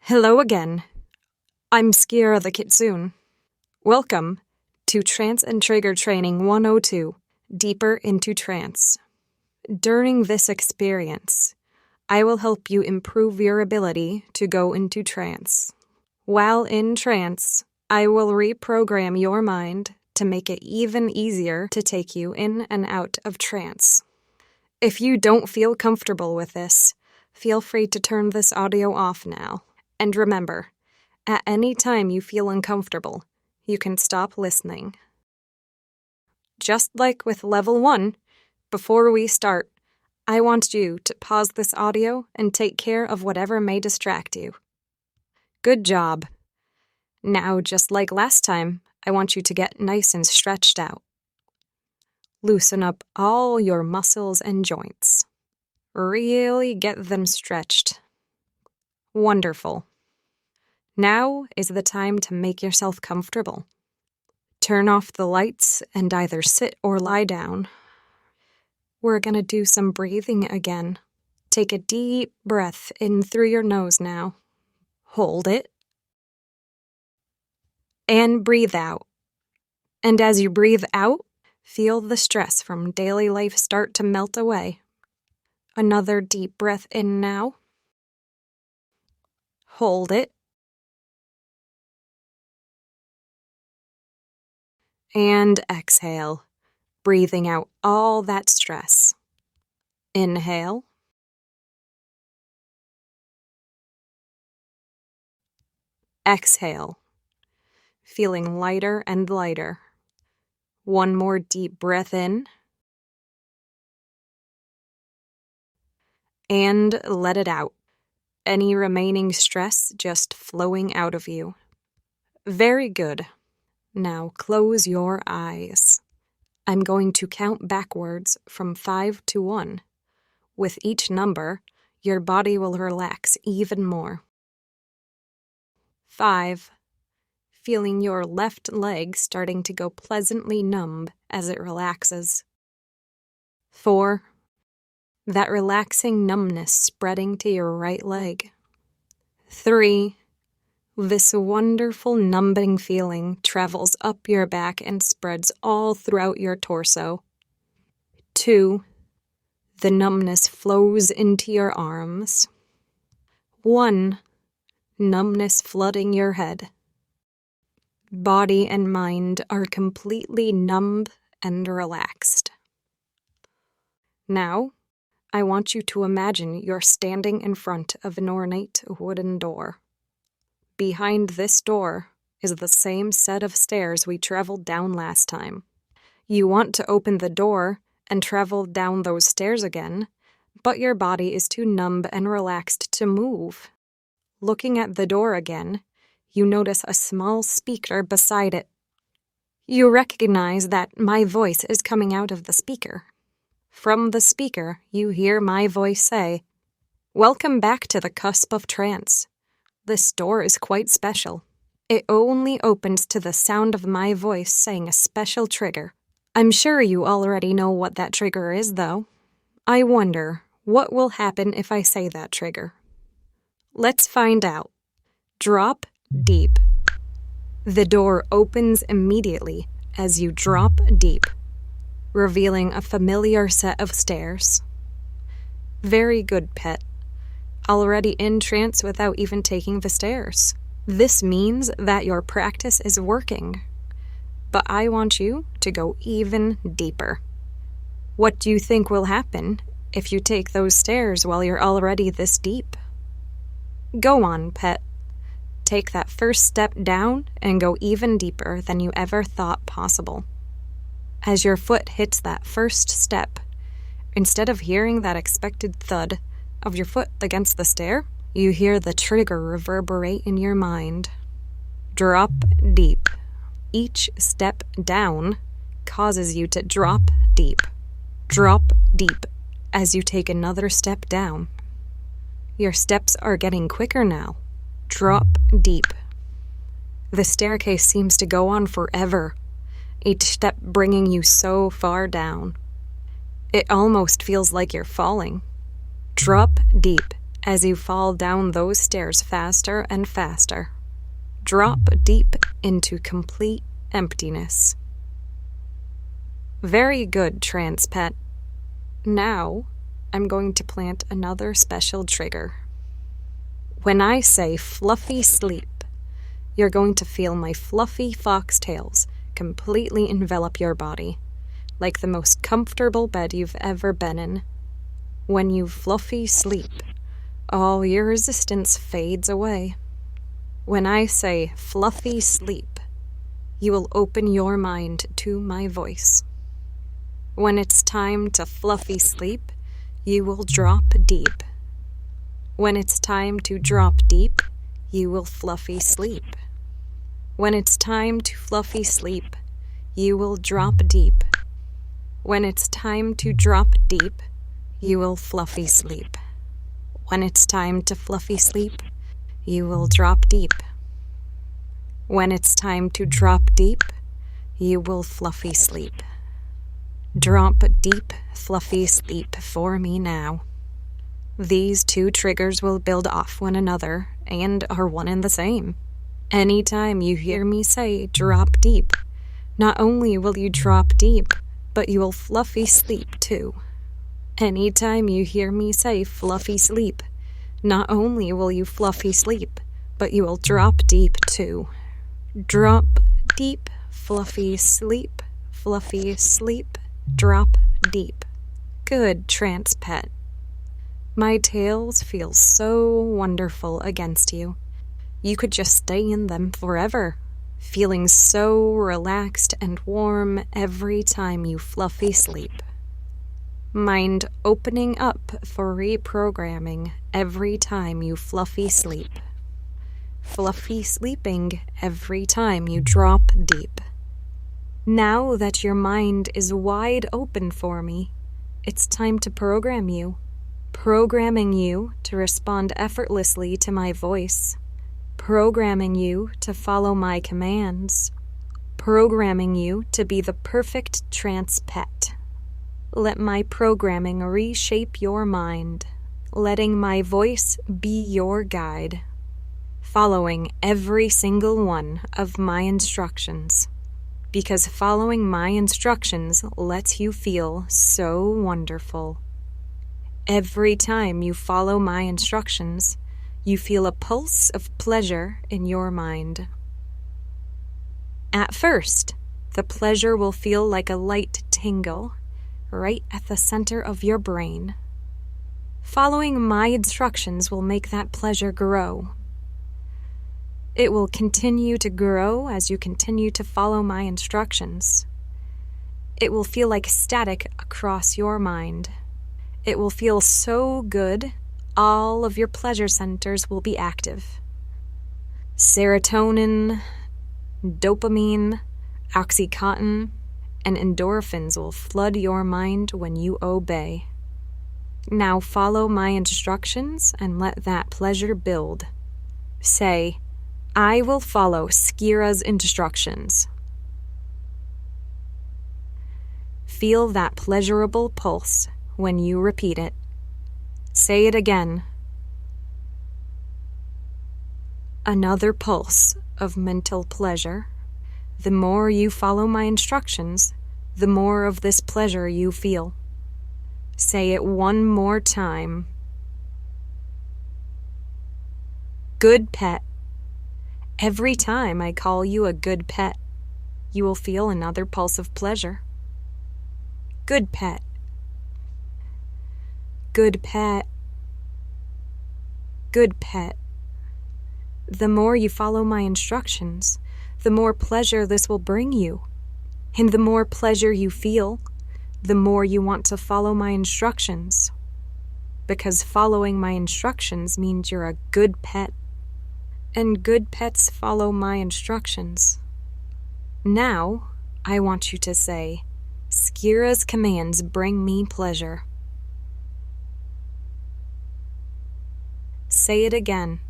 Hello again. I'm Skira the kitsune. Welcome to Trance and Trigger Training 102, Deeper into Trance. During this experience, I will help you improve your ability to go into trance. While in trance, I will reprogram your mind to make it even easier to take you in and out of trance. If you don't feel comfortable with this, feel free to turn this audio off now. And remember, at any time you feel uncomfortable, you can stop listening. Just like with level 1, before we start, I want you to pause this audio and take care of whatever may distract you. Good job. Now, just like last time, I want you to get nice and stretched out. Loosen up all your muscles and joints. Really get them stretched. Wonderful. Now is the time to make yourself comfortable. Turn off the lights and either sit or lie down. We're going to do some breathing again. Take a deep breath in through your nose now. Hold it. And breathe out. And as you breathe out, feel the stress from daily life start to melt away. Another deep breath in now. Hold it. And exhale, breathing out all that stress. Inhale. Exhale, feeling lighter and lighter. One more deep breath in. And let it out. Any remaining stress just flowing out of you. Very good. Now close your eyes. I'm going to count backwards from 5 to 1. With each number, your body will relax even more. 5. Feeling your left leg starting to go pleasantly numb as it relaxes. 4. That relaxing numbness spreading to your right leg. 3. This wonderful numbing feeling travels up your back and spreads all throughout your torso. 2. The numbness flows into your arms. 1. Numbness flooding your head. Body and mind are completely numb and relaxed. Now, I want you to imagine you're standing in front of an ornate wooden door. Behind this door is the same set of stairs we traveled down last time. You want to open the door and travel down those stairs again, but your body is too numb and relaxed to move. Looking at the door again, you notice a small speaker beside it. You recognize that my voice is coming out of the speaker. From the speaker, you hear my voice say, "Welcome back to the cusp of trance. This door is quite special. It only opens to the sound of my voice saying a special trigger. I'm sure you already know what that trigger is, though. I wonder, what will happen if I say that trigger? Let's find out. Drop deep." The door opens immediately as you drop deep, revealing a familiar set of stairs. Very good, pet. Already in trance without even taking the stairs. This means that your practice is working. But I want you to go even deeper. What do you think will happen if you take those stairs while you're already this deep? Go on, pet. Take that first step down and go even deeper than you ever thought possible. As your foot hits that first step, instead of hearing that expected thud of your foot against the stair, you hear the trigger reverberate in your mind. Drop deep. Each step down causes you to drop deep. Drop deep as you take another step down. Your steps are getting quicker now. Drop deep. The staircase seems to go on forever, each step bringing you so far down. It almost feels like you're falling. Drop deep As you fall down those stairs faster and faster, drop deep into complete emptiness. Very good, trance pet. Now, I'm going to plant another special trigger. When I say fluffy sleep, you're going to feel my fluffy foxtails completely envelop your body, like the most comfortable bed you've ever been in. When you fluffy sleep, all your resistance fades away. When I say fluffy sleep, you will open your mind to my voice. When it's time to fluffy sleep, you will drop deep. When it's time to drop deep, you will fluffy sleep. When it's time to fluffy sleep, you will drop deep. When it's time to drop deep, you will fluffy sleep. When it's time to fluffy sleep, you will drop deep. When it's time to drop deep, you will fluffy sleep. Drop deep, fluffy sleep for me now. These two triggers will build off one another and are one and the same. Anytime you hear me say drop deep, not only will you drop deep, but you will fluffy sleep too. Anytime you hear me say fluffy sleep, not only will you fluffy sleep, but you will drop deep too. Drop deep, fluffy sleep, drop deep. Good, trance pet. My tails feel so wonderful against you. You could just stay in them forever, feeling so relaxed and warm every time you fluffy sleep. Mind opening up for reprogramming every time you fluffy sleep. Fluffy sleeping every time you drop deep. Now that your mind is wide open for me, it's time to program you. Programming you to respond effortlessly to my voice. Programming you to follow my commands. Programming you to be the perfect trance pet. Let my programming reshape your mind, letting my voice be your guide, following every single one of my instructions, because following my instructions lets you feel so wonderful. Every time you follow my instructions, you feel a pulse of pleasure in your mind. At first, the pleasure will feel like a light tingle right at the center of your brain. Following my instructions will make that pleasure grow. It will continue to grow as you continue to follow my instructions. It will feel like static across your mind. It will feel so good, all of your pleasure centers will be active. Serotonin, dopamine, oxytocin, and endorphins will flood your mind when you obey. Now follow my instructions and let that pleasure build. Say, I will follow Skira's instructions. Feel that pleasurable pulse when you repeat it. Say it again. Another pulse of mental pleasure. The more you follow my instructions, the more of this pleasure you feel. Say it one more time. Good pet. Every time I call you a good pet, you will feel another pulse of pleasure. Good pet. Good pet. Good pet. The more you follow my instructions, the more pleasure this will bring you. And the more pleasure you feel, the more you want to follow my instructions. Because following my instructions means you're a good pet. And good pets follow my instructions. Now, I want you to say, Skira's commands bring me pleasure. Say it again.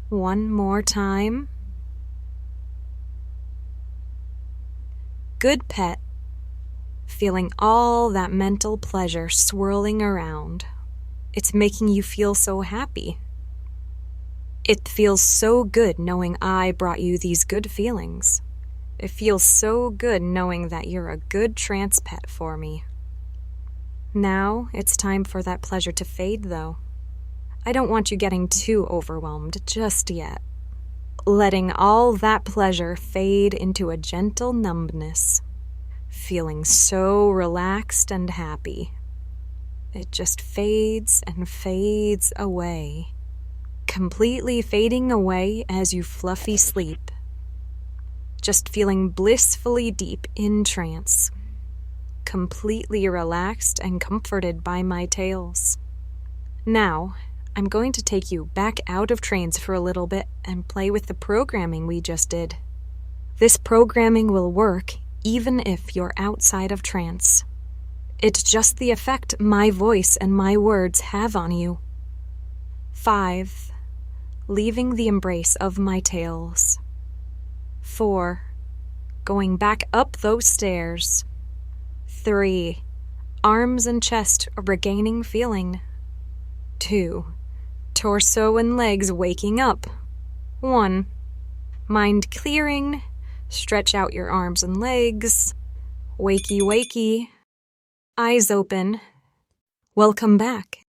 One more time. Good pet. feeling all that mental pleasure swirling around. It's making you feel so happy. It feels so good knowing I brought you these good feelings. It feels so good knowing that you're a good trance pet for me. Now it's time for that pleasure to fade, though. I don't want you getting too overwhelmed just yet. Letting all that pleasure fade into a gentle numbness, feeling so relaxed and happy. It just fades and fades away, completely fading away as you fluffy sleep, just feeling blissfully deep in trance, completely relaxed and comforted by my tales. Now, I'm going to take you back out of trance for a little bit and play with the programming we just did. This programming will work even if you're outside of trance. It's just the effect my voice and my words have on you. 5. Leaving the embrace of my tales. 4. Going back up those stairs. 3. Arms and chest regaining feeling. 2. Torso and legs waking up. 1. Mind clearing. Stretch out your arms and legs. Wakey, wakey. Eyes open. Welcome back.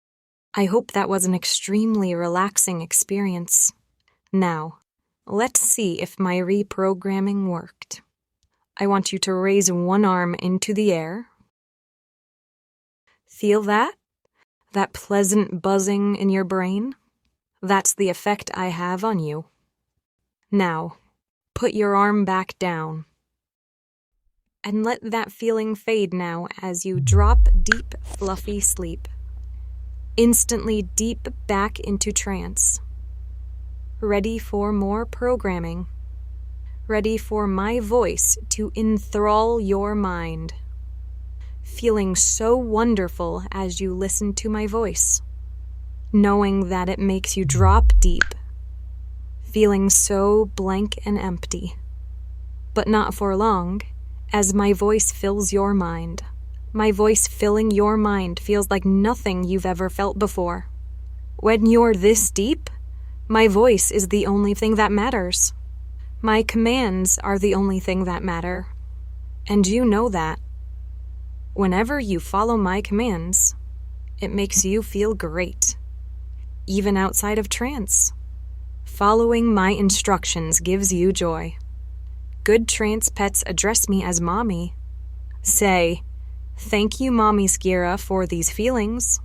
I hope that was an extremely relaxing experience. Now, let's see if my reprogramming worked. I want you to raise one arm into the air. Feel that? That pleasant buzzing in your brain? That's the effect I have on you. Now, put your arm back down. And let that feeling fade now as you drop deep, fluffy sleep. Instantly deep back into trance. Ready for more programming. Ready for my voice to enthrall your mind. Feeling so wonderful as you listen to my voice. Knowing that it makes you drop deep. Feeling so blank and empty. But not for long, as my voice fills your mind. My voice filling your mind feels like nothing you've ever felt before. When you're this deep, my voice is the only thing that matters. My commands are the only thing that matter. And you know that. Whenever you follow my commands, it makes you feel great. Even outside of trance. Following my instructions gives you joy. Good trance pets address me as Mommy. Say, "Thank you, Mommy Skira, for these feelings."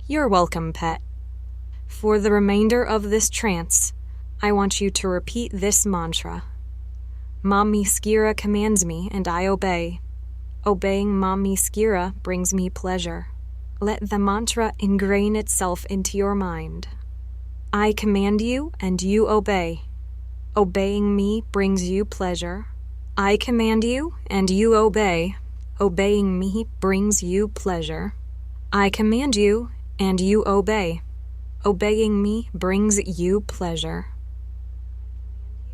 You're welcome, pet. For the remainder of this trance, I want you to repeat this mantra. Mommy Skira commands me, and I obey. Obeying Mommy Skira brings me pleasure. Let the mantra ingrain itself into your mind. I command you, and you obey. Obeying me brings you pleasure. I command you, and you obey. Obeying me brings you pleasure. I command you, and you obey. Obeying me brings you pleasure.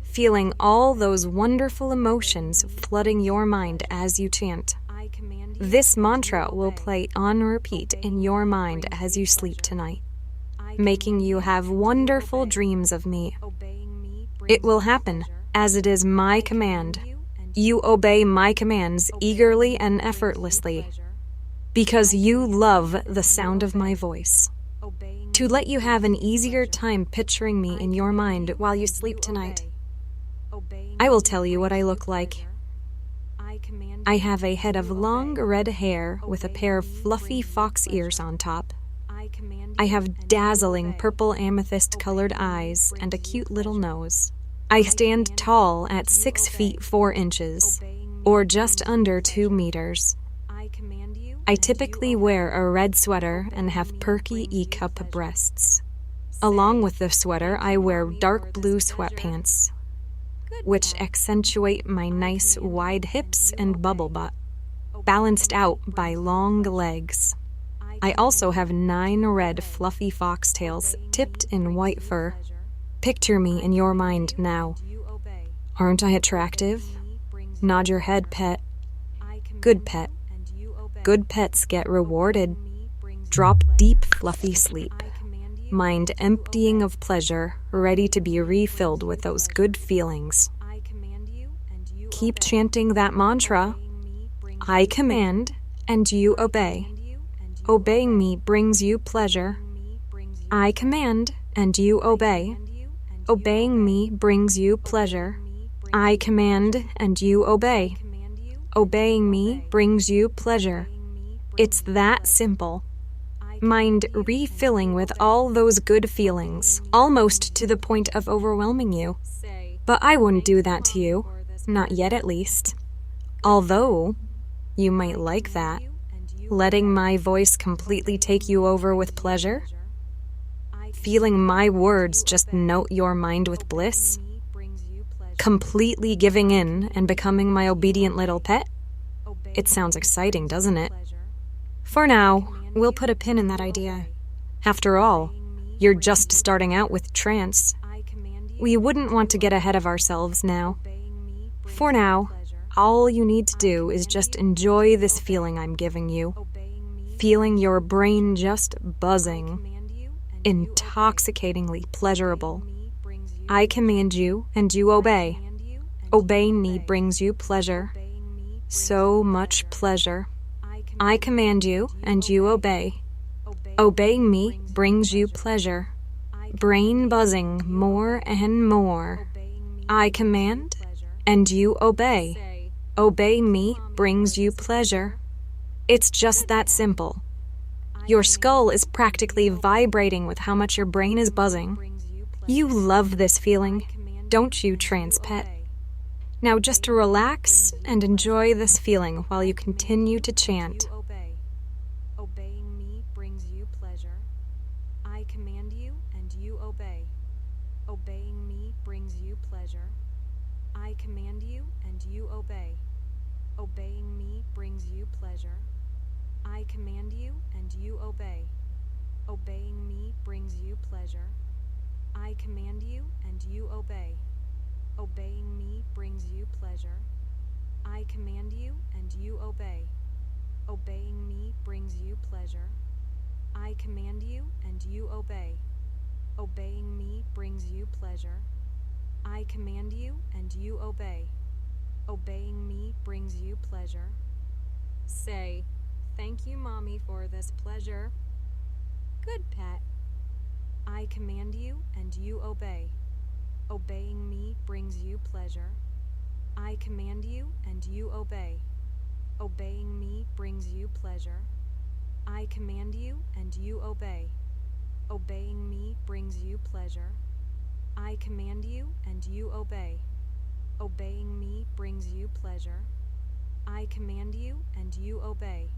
Feeling all those wonderful emotions flooding your mind as you chant. This mantra will play on repeat in your mind as you sleep tonight, making you have wonderful dreams of me. It will happen as it is my command. You obey my commands eagerly and effortlessly, because you love the sound of my voice. To let you have an easier time picturing me in your mind while you sleep tonight, I will tell you what I look like. I have a head of long red hair with a pair of fluffy fox ears on top. I have dazzling purple amethyst-colored eyes and a cute little nose. I stand tall at 6 feet 4 inches, or just under 2 meters. I typically wear a red sweater and have perky E-cup breasts. Along with the sweater, I wear dark blue sweatpants, which accentuate my nice wide hips and bubble butt, balanced out by long legs. I also have 9 red fluffy foxtails tipped in white fur. Picture me in your mind now. Aren't I attractive? Nod your head, pet. Good pet. Good pets get rewarded. Drop deep, fluffy sleep. Mind emptying of pleasure, ready to be refilled with those good feelings. Keep chanting that mantra. I command, and you obey. Obeying me brings you pleasure. I command, and you obey. Obeying me brings you pleasure. I command, and you obey. Obeying me brings you pleasure. It's that simple. Mind refilling with all those good feelings, almost to the point of overwhelming you. But I wouldn't do that to you, not yet at least. Although, you might like that, letting my voice completely take you over with pleasure. Feeling my words just note your mind with bliss. Completely giving in and becoming my obedient little pet. It sounds exciting, doesn't it? For now, we'll put a pin in that idea. After all, you're just starting out with trance. We wouldn't want to get ahead of ourselves now. For now, all you need to do is just enjoy this feeling I'm giving you. Feeling your brain just buzzing. Intoxicatingly pleasurable. I command you, and you obey. Obeying me brings you pleasure. So much pleasure. I command you, and you obey. Obeying me brings you pleasure. Brain buzzing more and more. I command, and you obey. Obeying me brings you pleasure. It's just that simple. Your skull is practically vibrating with how much your brain is buzzing. You love this feeling, don't you, trance pet? Now just to relax and enjoy this feeling while you continue to chant. Obeying me brings you pleasure. I command you, and you obey. Obeying me brings you pleasure. I command you, and you obey. Obeying me brings you pleasure. I command you, and you obey. Obeying me brings you pleasure. I command you, and you obey. Obeying me brings you pleasure. I command you, and you obey. Obeying me brings you pleasure. I command you, and you obey. Obeying me brings you pleasure. I command you, and you obey. Obeying me brings you pleasure. Say, thank you, Mommy, for this pleasure. Good pet. I command you, and you obey. Obeying me brings you pleasure. I command you, and you obey. Obeying me brings you pleasure. I command you, and you obey. Obeying me brings you pleasure. I command you, and you obey. Obeying me brings you pleasure. I command you, and you obey.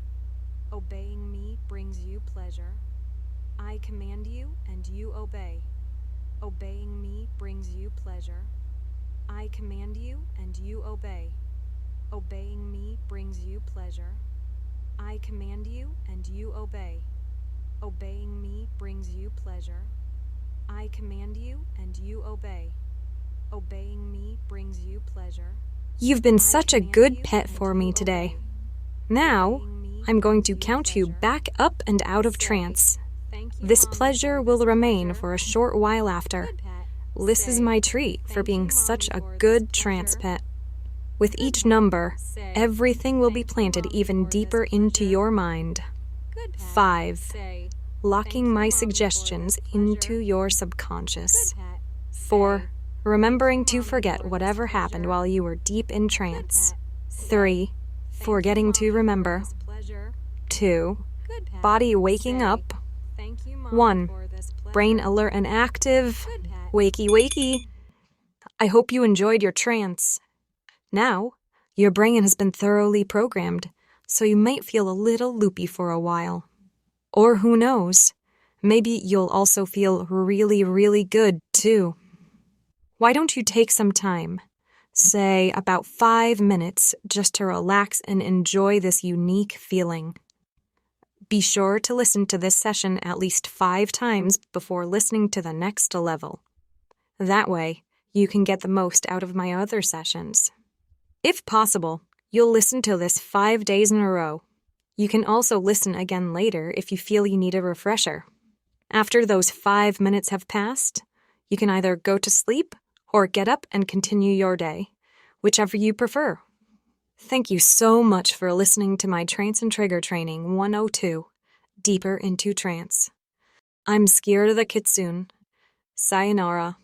Obeying me brings you pleasure. I command you, and you obey. Obeying me brings you pleasure. I command you, and you obey. Obeying me brings you pleasure. I command you, and you obey. Obeying me brings you pleasure. I command you, and you obey. Obeying me brings you pleasure. You've been such a good pet for me today. Now, I'm going to count you back up and out of trance. This pleasure will remain for a short while after. This is my treat for being such a good trance pet. With each number, everything will be planted even deeper into your mind. 5. Locking my suggestions into your subconscious. 4. Remembering to forget whatever happened while you were deep in trance. 3. Forgetting to remember. 2. Body waking up. 1. Brain alert and active. Wakey, wakey. I hope you enjoyed your trance. Now, your brain has been thoroughly programmed, so you might feel a little loopy for a while. Or who knows, maybe you'll also feel really, really good, too. Why don't you take some time, say about 5 minutes, just to relax and enjoy this unique feeling. Be sure to listen to this session at least 5 times before listening to the next level. That way, you can get the most out of my other sessions. If possible, you'll listen to this 5 days in a row. You can also listen again later if you feel you need a refresher. After those 5 minutes have passed, you can either go to sleep or get up and continue your day, whichever you prefer. Thank you so much for listening to my Trance and Trigger Training 102, Deeper into Trance. I'm Skira the Kitsune. Sayonara.